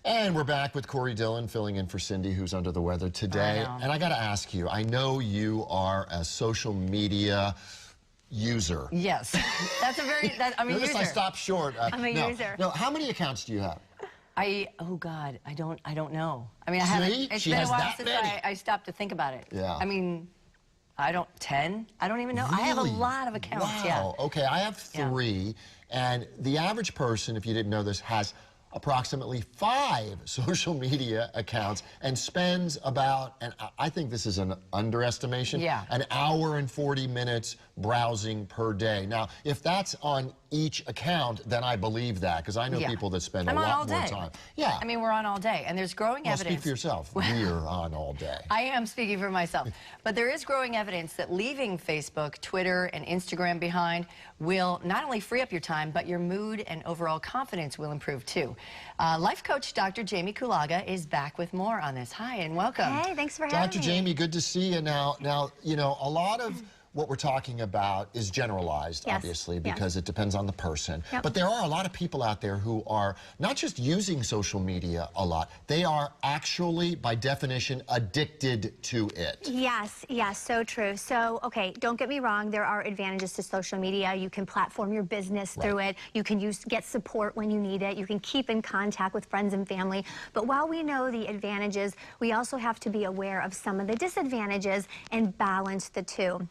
And we're back with Corey Dillon filling in for Cindy, who's under the weather today. And I got to ask you, I know you are a social media user. Yes. That's a very, I'm a Notice user. I stopped short. I'm a user. No, how many accounts do you have? Oh God, I don't know. I mean, I See? haven't, it's She been a has while that since many. I stopped to think about it. Yeah. I mean, 10? I don't even know. Really? I have a lot of accounts, wow. yeah. Okay, I have 3, and the average person, if you didn't know this, has approximately 5 social media accounts and spends about, and I think this is an underestimation, an hour and 40 minutes browsing per day. Now, if that's on each account, then I believe that, because I know people that spend a lot more time. Yeah. I mean, we're on all day, and there's growing evidence. Speak for yourself. We're on all day. I am speaking for myself. But there is growing evidence that leaving Facebook, Twitter, and Instagram behind will not only free up your time, but your mood and overall confidence will improve too. Life coach Dr. Jaime Kulaga is back with more on this. Hi, and welcome. Hey, thanks for having me. Dr. Jaime, good to see you. Now, you know, a lot of what we're talking about is generalized, obviously, because it depends on the person. But there are a lot of people out there who are not just using social media a lot, they are actually, by definition, addicted to it. Yes, so true. So, okay, don't get me wrong, there are advantages to social media. You can platform your business through it. You can get support when you need it. You can keep in contact with friends and family. But while we know the advantages, we also have to be aware of some of the disadvantages and balance the two.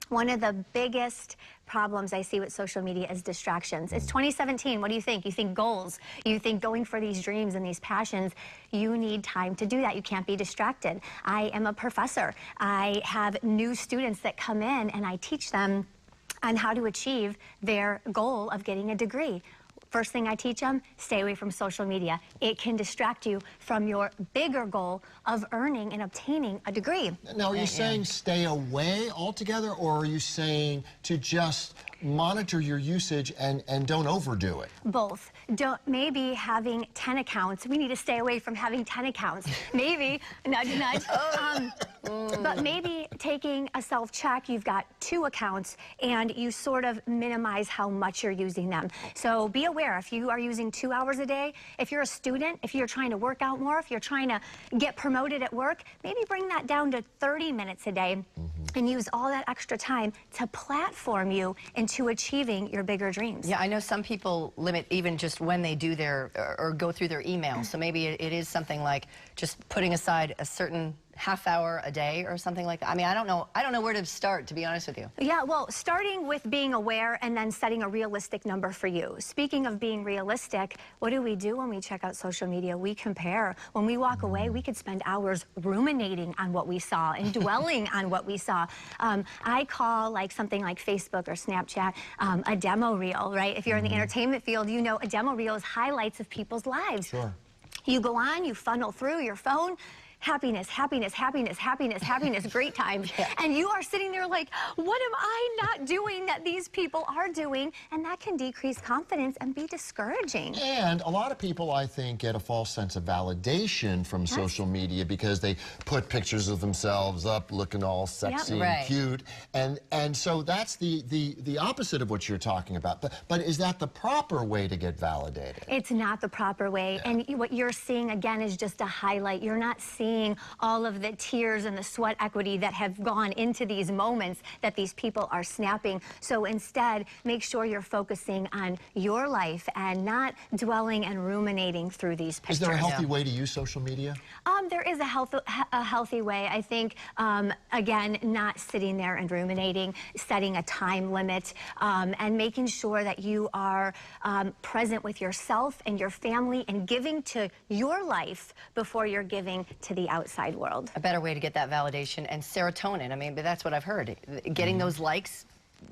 One of the biggest problems I see with social media is distractions. It's 2017. What do you think? You think goals. You think going for these dreams and these passions. You need time to do that. You can't be distracted. I am a professor. I have new students that come in and I teach them on how to achieve their goal of getting a degree. First thing I teach them, stay away from social media. It can distract you from your bigger goal of earning and obtaining a degree. Now, are you saying stay away altogether, or are you saying to just monitor your usage and don't overdo it? Both. Maybe having 10 accounts. We need to stay away from having 10 accounts. Maybe, nudge, nudge. But maybe taking a self-check, you've got 2 accounts, and you sort of minimize how much you're using them. So be aware, if you are using 2 hours a day, if you're a student, if you're trying to work out more, if you're trying to get promoted at work, maybe bring that down to 30 minutes a day and use all that extra time to platform you into achieving your bigger dreams. Yeah, I know some people limit even just when they do their, or go through their email. So maybe it is something like just putting aside a certain half hour a day or something like that. I mean, I don't know where to start, to be honest with you. Yeah, well, starting with being aware and then setting a realistic number for you. Speaking of being realistic, what do we do when we check out social media? We compare. When we walk away, we could spend hours ruminating on what we saw and dwelling on what we saw. I call like something like Facebook or Snapchat a demo reel, right? If you're in the entertainment field, you know a demo reel is highlights of people's lives. Sure. You go on, you funnel through your phone, happiness, happiness, happiness, happiness, happiness, great times. And you are sitting there like, what am I not doing that these people are doing? And that can decrease confidence and be discouraging. And a lot of people, I think, get a false sense of validation from social media because they put pictures of themselves up looking all sexy and cute. And so that's the opposite of what you're talking about. But is that the proper way to get validated? It's not the proper way. And what you're seeing, again, is just a highlight. You're not seeing all of the tears and the sweat equity that have gone into these moments that these people are snapping. So instead, make sure you're focusing on your life and not dwelling and ruminating through these pictures. Is there a healthy way to use social media? There is a healthy way. I think, again, not sitting there and ruminating, setting a time limit, and making sure that you are present with yourself and your family and giving to your life before you're giving to the outside world. A better way to get that validation and serotonin. I mean, but that's what I've heard. Getting those likes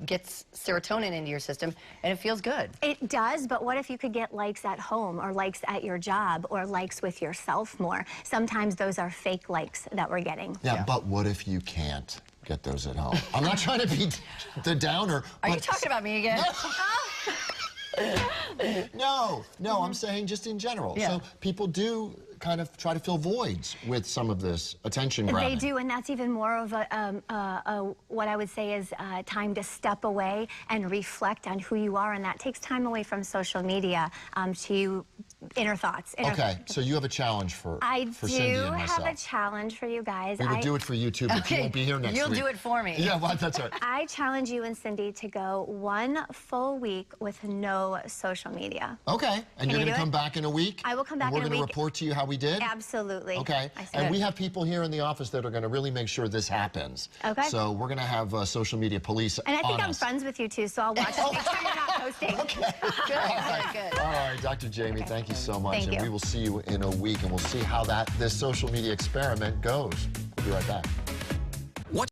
gets serotonin into your system, and it feels good. It does, but what if you could get likes at home or likes at your job or likes with yourself more? Sometimes those are fake likes that we're getting. Yeah, but what if you can't get those at home? I'm not trying to be the downer. Are you talking about me again? No, I'm saying just in general. So people do kind of try to fill voids with some of this attention grabbing. They do, and that's even more of what I would say is time to step away and reflect on who you are, and that takes time away from social media to inner thoughts. Okay, so you have a challenge for Cindy do and myself. have a challenge for you guys. We would do it for you too, but you won't be here next You'll week. do it for me. Yeah, well, that's right. I challenge you and Cindy to go 1 full week with no social media. Okay, and you're you going to do come it? back in a week? I will come back and in a we're going week. to report to you how we did? Absolutely. Okay, and we have people here in the office that are going to really make sure this happens. Okay. So we're going to have social media police And I think on I'm us. friends with you too, so I'll watch and make sure you're not posting. Good. All right, Dr. Jamie, thank you so much. Thank and you. we will see you in a week, and we'll see how this social media experiment goes. We'll be right back.